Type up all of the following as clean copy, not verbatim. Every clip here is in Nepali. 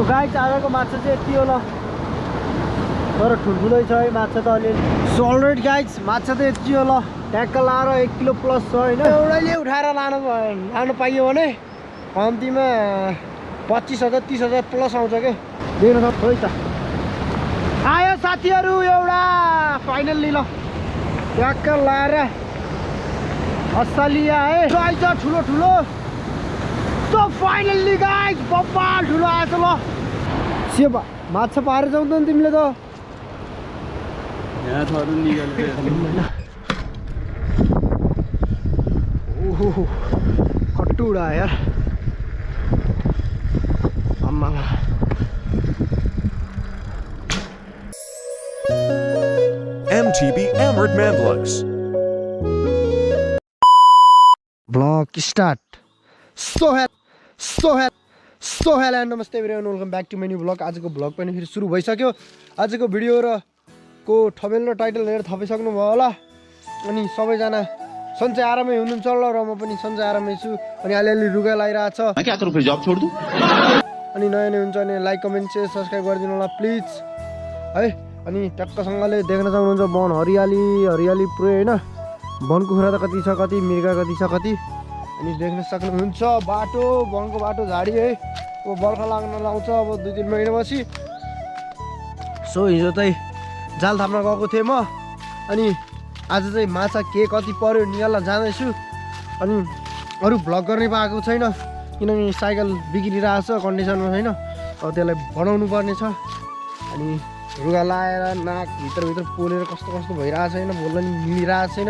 गाइस आजको माछा चाहिँ यति हो ल तर ठुल्ठुलै छ है माछा त अलिअलि अलरेडी गाइस माछा त यति हो ल ट्याक्क लाएर 1 किलो प्लस छ होइन एउटैले उठाएर लानु पाइयो भने कम्तीमा 25,000 30,000 प्लस आउँछ के देख्न सक्छ है त आयो साथीहरू एउटा फाइनल्ली ल ट्याक्क लाएर असली आए आइज ठुलो ठुलो So finally guys, बब्बाल ठुलो आएछ ल सेवा माछा पारे जाउँ त तिमीले त यहाँ थरु निकाल्दै ओहो खट्टु उडा यार अम्मा MTB Amrit Mandlux Vlog start So hello and namaste everyone, welcome back to my new vlog. आजको vlog पनि फेरि सुरु भइसक्यो आजको भिडियो र को थमेल र टाइटल हेरेर थपिसक्नु भयो होला अनि सबैजना सन्चै आरामै हुनुहुन्छ ल र म पनि सन्चै आरामै छु अनि अलिअलि रुगा लागिरहेछ मैं क्या करूं फिर जॉब छोड़ दूं अनि नयाँ हुन्छ भने लाइक कमेन्ट शेयर सब्स्क्राइब गरिदिनु होला प्लिज है अनि टक्कसँगले देख्न सक्नुहुन्छ वन हरियाली हरियाली पुरै हैन वनको कुखुरा त कति छ कति मिर्गा कति छ कति अनि देख्न सक्नुहुन्छ बाटो वनको बाटो झाडी है अब बर्खा लाग्न लाउँछ अब 2-3 महिनापछि सो हिजो चाहिँ जाल थाप्न गएको थिएँ म अनि आज चाहिँ माछा के कति पर्यो निकाल्न जाँदैछु अनि अरू भ्लग गर्ने पाएको छैन किनकि साइकल बिग्रिरहेको छ कन्डिसनमा छैन अब त्यसलाई बनाउनु पर्ने छ अनि रुगा लाएर नाक भित्रभित्र पोलेर कस्तो कस्तो भइरहेको छैन बोल्न नि मिलिरहेको छैन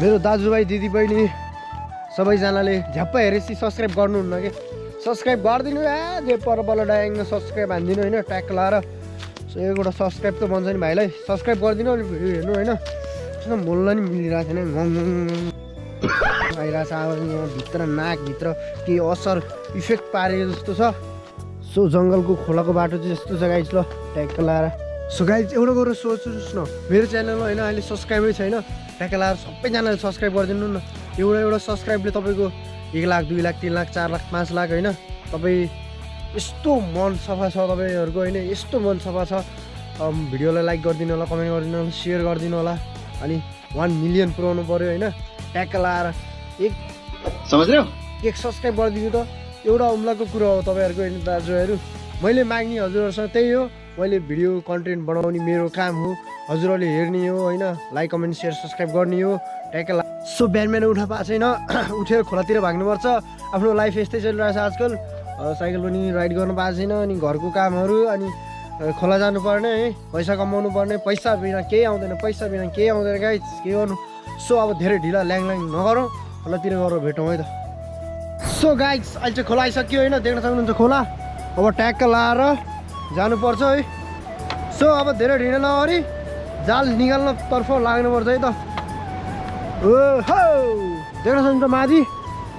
मेरो दाजुभाइ दिदीबहिनी सबैजनाले झ्याप्पै हेरेपछि सब्स्क्राइब गर्नुहुन्न कि सब्स्क्राइब गरिदिनु जे पर बल डाङ सब्स्क्राइब हान्दिनु होइन ट्याक लाएर सो एउटा सब्स्क्राइब त बन्छ नि भाइलाई सब्स्क्राइब गरिदिनु अनि भिडियो हेर्नु होइन त्यसमा बोल्न नि मिलिरहेको छैन आइरहेको छ आवाज भित्र नाकभित्र केही असर इफेक्ट पारेको जस्तो छ सो जङ्गलको खोलाको बाटो चाहिँ यस्तो छ गाइस ल ट्याक लाएर सो गाइस एउटा गरेर सोच्नुहोस् न मेरो च्यानल होइन अहिले सब्स्क्राइबै छैन ट्याक लाएर सबैजनाले सब्स्क्राइब गरिदिनु न एउटा सब्स्क्राइबले तपाईँको 1 लाख 2 लाख 3 लाख 4 लाख 5 लाख होइन तपाईँ यस्तो मन सफा छ तपाईँहरूको होइन यस्तो मन सफा छ भिडियोलाई लाइक गरिदिनु होला कमेन्ट गरिदिनु होला सेयर गरिदिनु होला अनि 1 मिलियन पुऱ्याउनु पऱ्यो होइन ट्याक्क लाएर एक सब्स्क्राइब गरिदिनु त एउटा उम्लाको कुरा हो तपाईँहरूको होइन दाजुहरू मैले माग्ने हजुरहरूसँग त्यही हो मैले भिडियो कन्टेन्ट बनाउने मेरो काम हो हजुरहरूले हेर्ने हो होइन लाइक कमेन्ट सेयर सब्स्क्राइब गर्ने हो ट्याक्क सो बिहान उठा पाएको छैन उठेर खोलातिर भाग्नुपर्छ आफ्नो लाइफ यस्तै चलिरहेछ आजकल साइकल पनि राइड गर्नु पाएको छैन अनि घरको कामहरू अनि खोला जानुपर्ने है पैसा कमाउनु पर्ने पैसा बिना केही आउँदैन गाइस के गर्नु सो अब धेरै ढिला ल्याङ नगरौँ खोलातिर गएर भेटौँ है त सो गाइस अहिले चाहिँ खोला आइसक्यो होइन देख्न सक्नुहुन्छ खोला अब ट्याक्क लाएर जानुपर्छ है सो अब धेरै ढिला नगरी जाल निकाल्नतर्फ लाग्नुपर्छ है त ओहो देख्न सक्नुहुन्छ माथि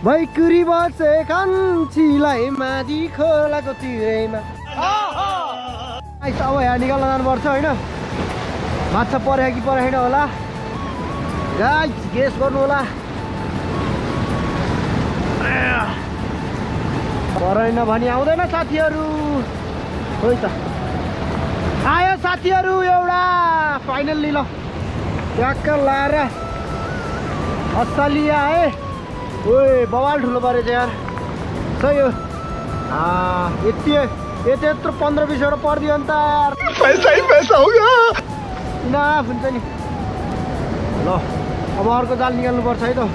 भैकुरी बसे कान्छीलाई माथि खोलाको तिरैमा अब यहाँ निकाल्न जानुपर्छ होइन माछा परेको कि परेको छैन होला गाइस गेस गर्नु होला परेन भने आउँदैन साथीहरू हो त आयो साथीहरू एउटा फाइनल्ली ल ट्याक्क लाएर असली आए ओए बवाल ठुलो परेछ यार सही हो यति यत्रो 15-20 वटा पर्दियो नि त यार पैसा ही पैसा होगा इनाफ हुन्छ नि ल अब अर्को जाल निकाल्नुपर्छ है त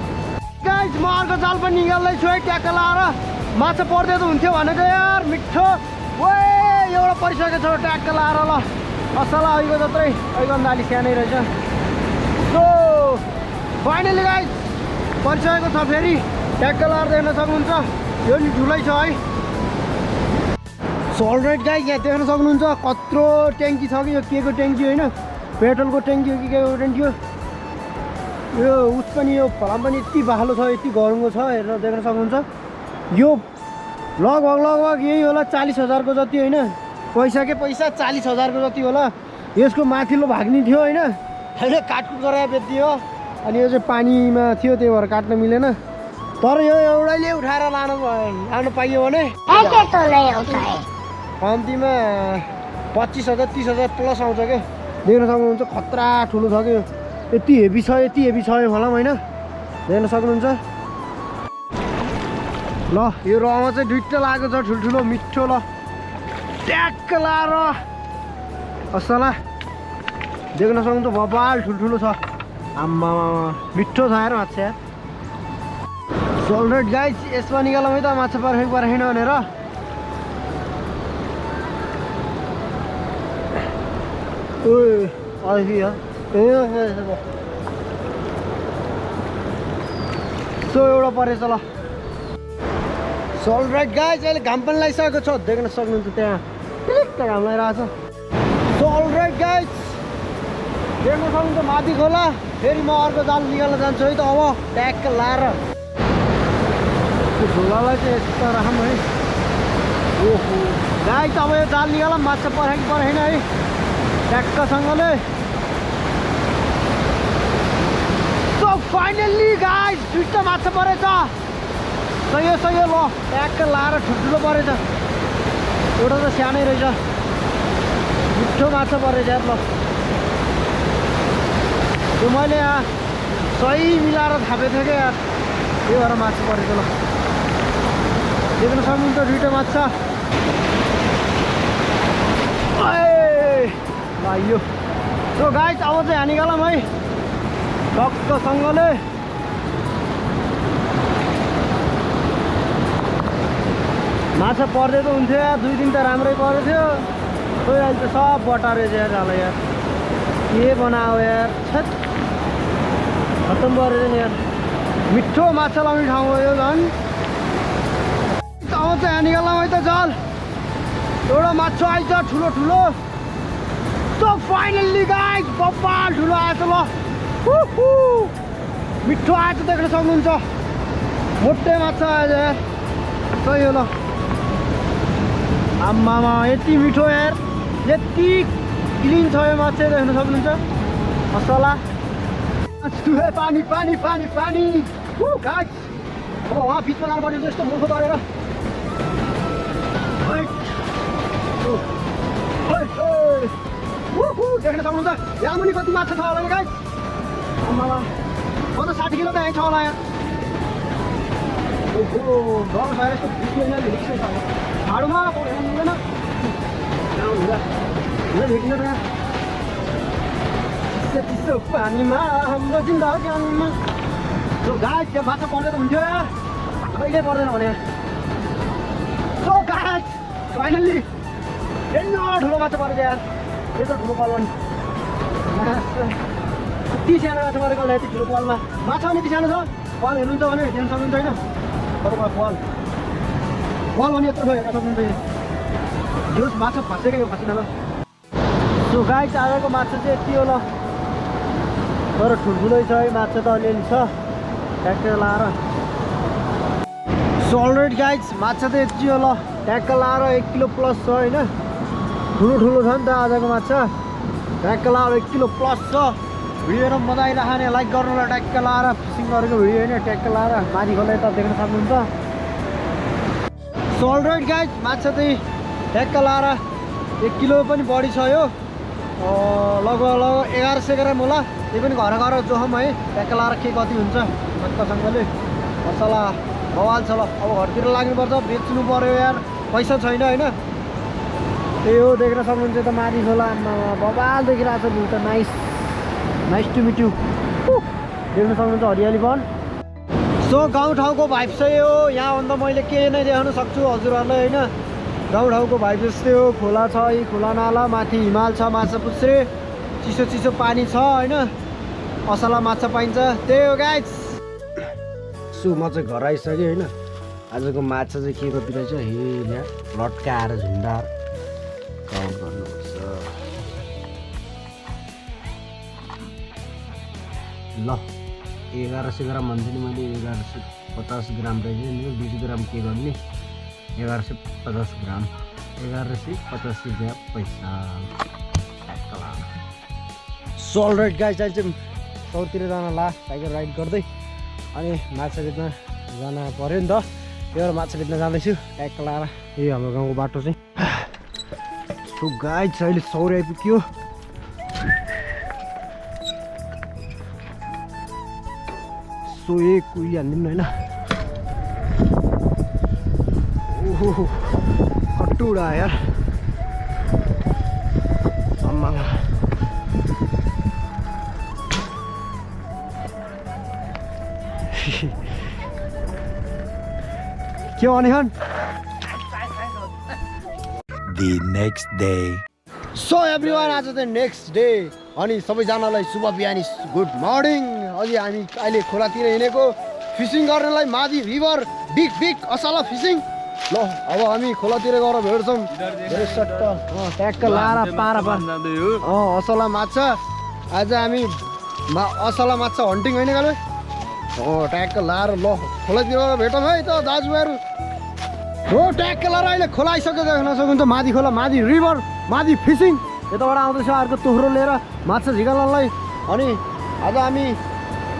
गाइस म अर्को जाल पनि निकाल्दैछु है ट्याक्क लाएर माछा पर्दै त हुन्थ्यो भनेको यार मिठो ओए एउटा परिसकेको छ ट्याक्क लाएर ल असला अहिलेको जत्रै अहिलेभन्दा अलिक सानै रहेछ सो फाइनली गाइस परिसकेको छ फेरि ट्याक्क लाएर देख्न सक्नुहुन्छ यो नि ठुलै छ है सो अलराइट गाइस यहाँ देख्न सक्नुहुन्छ कत्रो ट्याङ्की छ कि यो के को ट्याङ्की होइन पेट्रोलको ट्याङ्की हो कि के को ट्याङ्की हो यो उस पनि यो फलाम पनि यति बालो छ यति गरमको छ हेरेर देख्न सक्नुहुन्छ यो लगभग यही होला 40,000 को जति होइन पैसा 40,000 को जति होला यसको माथिल्लो भाग्ने थियो होइन अहिले काटकुट गराएर बेच्दियो अनि यो चाहिँ पानीमा थियो त्यही भएर काट्न मिलेन तर यो एउटाले उठाएर लानु पाइयो भने ऐसे तो नहीं होता है। कम्तीमा 25,000 30,000 प्लस आउँछ क्या देख्न सक्नुहुन्छ खतरा ठुलो छ क्या यति हेभी छ यो फलाम होइन देख्न सक्नुहुन्छ ल यो रहमा चाहिँ दुईटा लागेको छ ठुल्ठुलो मिठो ल ट्याक्क लाएर असला देख्न सक्नुहुन्छ बबाल ठुल्ठुलो छ आम्मा मिठो छ यार माछा यार सोल्डर गाइस यसमा निकालौँ है त माछा पर्खेको पर्खेन भनेर सो एउटा परेछ ल सोल्डर गाइस अहिले घाम पनि लगाइसकेको छ देख्न सक्नुहुन्छ त्यहाँ पिलिक्क घाम लगाइरहेको छ सोल्डर गाइस देख्न सक्नुहुन्छ माथि खोला फेरि म अर्को जाल निकाल्न जान्छु है त अब ट्याक्क लाएर झोलालाई चाहिँ यस्तो राखौँ है ओहो गाइस अब यो जाल निकालौँ माछा पर्खेको पर्खेन है ट्याक्कसँगले सो फाइनल्ली गाइस दुईटा माछा परेछ सही हो ल ट्याक्क लाएर ठुल्ठुलो परेछ एउटा त सानै रहेछ मिठो माछा परेछ यार ल त्यो मैले यहाँ सही मिलाएर थापेको थिएँ क्या यार त्यही भएर माछा परेछ ल देख्न सक्नुहुन्छ दुईटा माछा यो सो गाइस अब चाहिँ हामी निकालौँ है टक्कसँगले माछा पर्दै त हुन्थ्यो यार 2 दिन त राम्रै परेको थियो खोइ अहिले त सब बटारेछ यार जाला यार के बनायो यार छत खत्तम परेछ नि यार मिठो माछा लाउने ठाउँ हो यो झन् अब चाहिँ निकालौँ है त जाल एउटा माछा आइछ ठुलो ठुलो सो फाइनल्ली गाइस बब्बाल ठुलो आएछ ल मिठो आएछ देख्न सक्नुहुन्छ मोटे माछा आएछ यार सही हो ल आम्मामा यति मिठो यार यति क्लिन छ यो माछा देख्न सक्नुहुन्छ मसला पानी पानी पानी पानी गाइस अब वहाँ बिचमा जानु पर्यो जस्तो मुखो तरेर देख्न सक्नुहुन्छ यहाँ पनि कति माछा छ होला नि गाइस आम्मामा म त 60 किलो त यहीँ छ होला यहाँ ओहो डर भएर यस्तो भिडियो झाडुमा मिल्दैन भेटिन त चिसो पानीमा हाम्रो जिन्दगीमा सो गाइस त्यो माछा पर्दै त हुन्थ्यो यार कहिले पर्दैन भने सो गाइस फाइनल्ली एन्नो ठुलो माछा परेछ यार यो त ठुलो पाल पनि यति सानो माछा परेको यति ठुलो पालमा माछा पनि यति सानो छ पाल हेर्नुहुन्छ भने हेर्न सक्नुहुन्छ होइन तपाईँको पाल पनि यत्रो हेर्न सक्नुहुन्छ यो माछा फसेको यो फसेन ल सो गाइस आजको माछा चाहिँ यति हो ल तर ठुल्ठुलै छ है माछा त अलिअलि छ ट्याक्क लाएर सो अलरेडी गाइस माछा त यति हो ल ट्याक्क लाएर 1 किलो प्लस छ होइन ठुलो ठुलो छ नि त आजको माछा ट्याक्क लाएर 1 किलो प्लस छ भिडियो मजा आइरहेको नि लाइक गर्नु होला ट्याक्क लाएर फिसिङ गरेको भिडियो होइन ट्याक्क लाएर माथि खोला यता देख्न सक्नुहुन्छ सो अलरेडी गाइस माछा चाहिँ ट्याक्क लाएर 1 किलो पनि बढी छ यो लगभग 1100 ग्राम होला त्यही पनि घर घर जोखम है ट्याक्क लाएर के कति हुन्छ टक्कसँगले मसला बवाल छ ल अब घरतिर लाग्नुपर्छ बेच्नु पर्यो यार पैसा छैन होइन त्यही हो देख्न सक्नुहुन्छ त माथि खोला बवाल देखिरहेको छ भ्यू त नाइस टु मिट यु देख्न सक्नुहुन्छ हरियाली वन सो गाउँठाउँको भाइब चाहिँ हो यहाँभन्दा मैले के नै देखाउन सक्छु हजुरहरूलाई होइन गाउँठाउँको भाइब जस्तै हो खोला छ यी खोला नाला माथि हिमाल छ माछा पुच्छ्रे चिसो चिसो पानी छ होइन असला माछा पाइन्छ त्यही हो गाइस सो म चाहिँ घर आइसकेँ होइन आजको माछा चाहिँ के कति रहेछ हे यहाँ लट्काएर झुन्डाएर काउन्ट गर्नुपर्छ ल 1100 ग्राम भन्छु नि मैले 1150 ग्राम रहेछ नि 20 ग्राम के गर्ने 1150 ग्राम 1150 रुपियाँ पैसा सोल राइड गाइस अहिले चाहिँ साउथतिर जान ला टाइगर राइड गर्दै अनि माछा बेच्न जान पर्यो नि त यो माछा बेच्न जाँदैछु ट्याक्क लाएर यही हाम्रो गाउँको बाटो चाहिँ सो गाइस अहिले 100 आइपुग्यो सो एक कुइली हान्दिनु होइन ओहो कटुडा यार अम्मा के भने हन The next day. So everyone आज चाहिँ नेक्स्ट डे अनि सबैजनालाई शुभ बिहानी गुड मर्निङ अझै हामी अहिले खोलातिर हिँडेको फिसिङ गर्नलाई माथि रिभर बिग बिग असला फिसिङ ल अब हामी खोलातिर गएर भेट्छौँ ट्याक्क लाएर पारा असला माछा आज हामी असला माछा हन्टिङ होइन गाले ट्याक्क लाएर ल खोलातिर गएर भेटौँ है त दाजुभाइहरू हो ट्याक्क लाएर अहिले खोला आइसक्यो देख्न सक्नुहुन्छ माथि खोला माथि रिभर माथि फिसिङ यताबाट आउँदैछ अर्को तोहरो लिएर माछा झिकाल्नलाई अनि आज हामी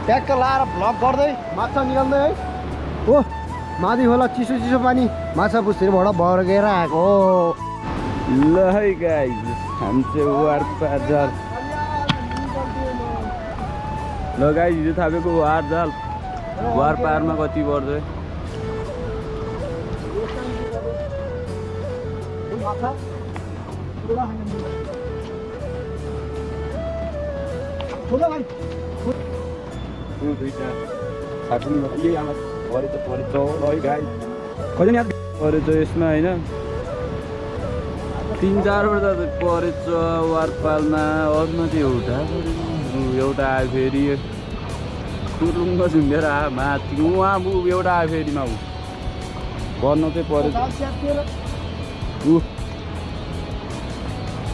ट्याक्क लाएर भ्लग गर्दै माछा निकाल्दै है हो माथि खोला चिसो चिसो पानी माछा पुछिरबाट बर्गेर आएको ल है गाइस हामी चाहिँ वारपार जाल ल गाइस हिजो थापेको वार जाल वारपारमा कति पर्छ परेछ यसमा होइन 3-4वटा त परेछ वारपालमा अरूमा त्यो एउटा आयो फेरि टुरुङ्ग झुन्डेर आयो माथि उहाँ एउटा आयो फेरिमा पर्न चाहिँ परेछ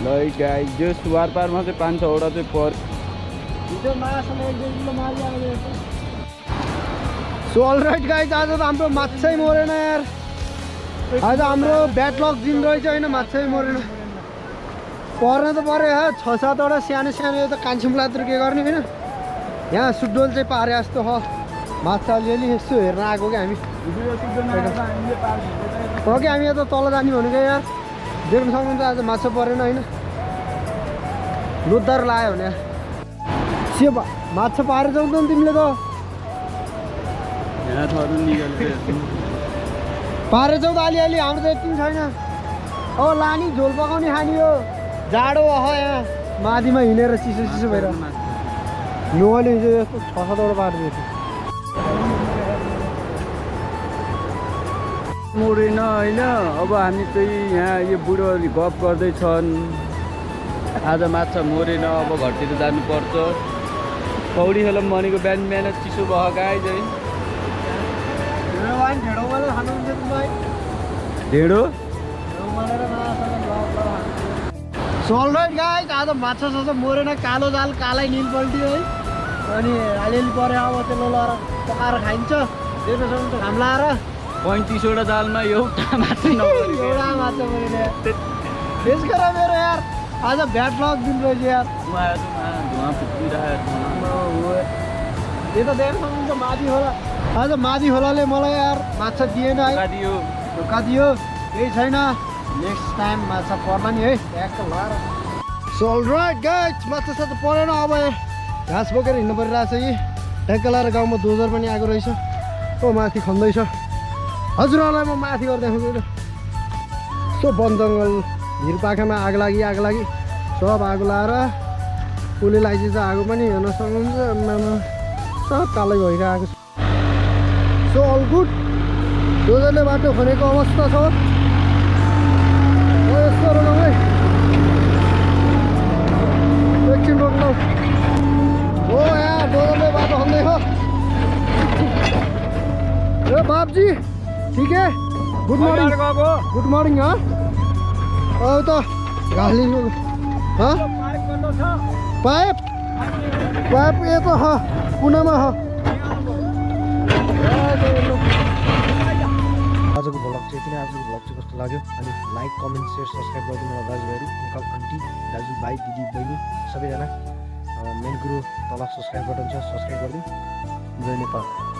ल गाई जस वारपारमा चाहिँ 5-6वटा चाहिँ पर्यो सो अलराइट गाइस आज त हाम्रो माछै मरेन यार आज हाम्रो ब्याडलक दिन रहेछ होइन माछै मरेन पर्न त पऱ्यो यार 6-7वटा सानो सानो यो त कान्छुम्लातिर के गर्ने होइन यहाँ सुडोल चाहिँ पारे जस्तो हो माछा अलिअलि यसो हेर्न आएको क्या हामी हो कि हामी यता तल जाने भनेको यार देख्न सक्नुहुन्छ आज माछा परेन होइन लोद्धार लायो भने से माछा पारेर जाउँ त तिमीले त पारे जाउँ त अलिअलि हाम्रो त यति छैन अब लाने झोल पकाउने खाने हो जाडो अह यहाँ माथिमा हिँडेर चिसो चिसो भएर नोले हिजो यस्तो 6-7वटा पारिदिएको मरेन होइन अब हामी चाहिँ यहाँ यो बुढोहरूले गफ गर्दैछन् आज माछा मरेन अब घरतिर जानुपर्छ पौडी खेल भनेको बिहान बिहान चिसो भयो गाई चाहिँ ढेँडो सो अलराइट गाइस आज माछा साछा मरेन कालो जाल कालै निल पल्टियो है अनि अलिअलि पऱ्यो अब त्यसले लगाएर पकाएर खाइन्छ देख्न सक्नुहुन्छ घाम लाएर 35वटा जालमा एउटा माछा नपरेको एउटा माछा मरेन त्यसको र मेरो यार आज ब्याड लक दिन रहेछ यार धुवा फुकिरहेको यो त देख्न सक्नुहुन्छ माथि होला आज माथि खोलाले मलाई यार माछा दिएन है धोका दियो केही छैन नेक्स्ट टाइम माछा पर्ला नि है ट्याक्क लगाएर सो अलराइट गाइस माछा साछा परेन अब घाँस बोकेर हिँड्नु परिरहेछ यी ट्याक्क लगाएर गाउँमा दोजर पनि आएको रहेछ ओ माथि खन्दैछ हजुरहरूलाई म माथि गरिदिएको सो वन जङ्गल भिरपाखामा आग लागि सब आगो लाएर उसले लगाइदिन्छ आगो पनि हेर्न सक्नुहुन्छ सब कालै भइरहेको छ सो अल गुड दोजरले बाटो खनेको अवस्था छ यस्तो रोक्नु है एकछिन रोक्नु हो यहाँ दोजरले बाटो खन्दैछ ए बाबजी ठीक है गुड मॉर्निंग हाँ अब तो गाली हाँ पाइप ये तो हाँ पुणे में हाँ आजको भ्लग चाहिँ किन आजको भ्लग चाहिँ कस्तो लाग्यो अनि लाइक कमेन्ट सेयर सब्सक्राइब गरिदिनु होला दाजुभाइहरू अङ्कल आन्टी दाजुभाइ दिदी बहिनी सबैजना मेन कुरो तल सब्सक्राइब बटन छ सब्सक्राइब गरिदिनु जय नेपाल।